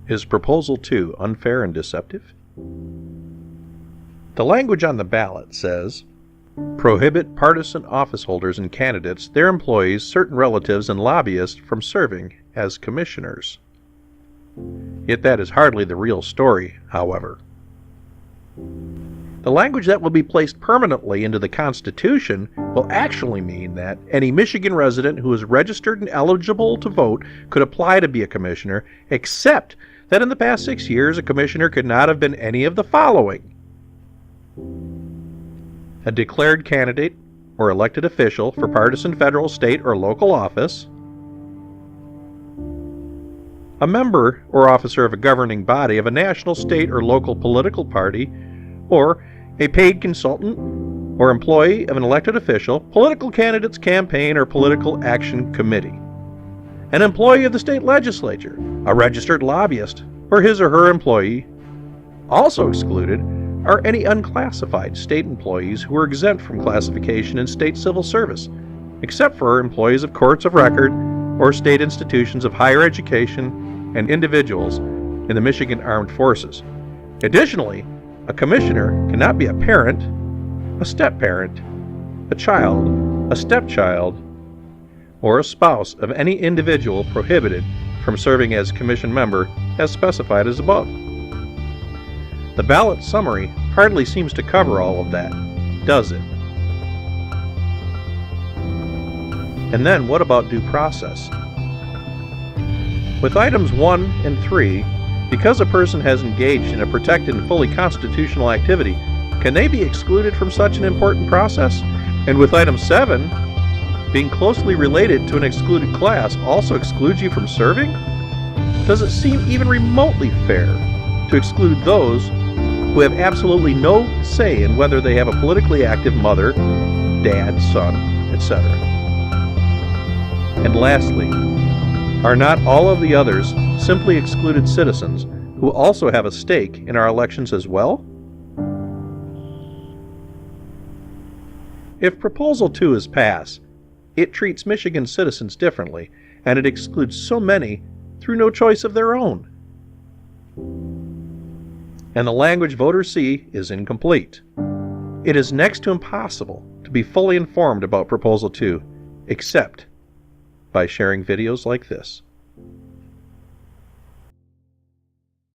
Is Proposal 2 unfair and deceptive? The language on the ballot says, prohibit partisan office holders and candidates, their employees, certain relatives, and lobbyists from serving as commissioners. Yet that is hardly the real story, however. The language that will be placed permanently into the Constitution will actually mean that any Michigan resident who is registered and eligible to vote could apply to be a commissioner, except that in the past 6 years a commissioner could not have been any of the following: a declared candidate or elected official for partisan federal, state, or local office, a member or officer of a governing body of a national, state, or local political party, or a paid consultant or employee of an elected official, political candidate's campaign or political action committee, an employee of the state legislature, a registered lobbyist, or his or her employee. Also excluded are any unclassified state employees who are exempt from classification in state civil service, except for employees of courts of record or state institutions of higher education and individuals in the Michigan Armed Forces. Additionally, a commissioner cannot be a parent, a step-parent, a child, a stepchild, or a spouse of any individual prohibited from serving as commission member as specified as above. The ballot summary hardly seems to cover all of that, does it? And then what about due process? With items 1 and 3, because a person has engaged in a protected and fully constitutional activity, can they be excluded from such an important process? And with item 7, being closely related to an excluded class also excludes you from serving? Does it seem even remotely fair to exclude those who have absolutely no say in whether they have a politically active mother, dad, son, etc.? And lastly, are not all of the others simply excluded citizens who also have a stake in our elections as well? If Proposal 2 is passed, it treats Michigan citizens differently, and it excludes so many through no choice of their own. And the language voters see is incomplete. It is next to impossible to be fully informed about Proposal 2, except by sharing videos like this.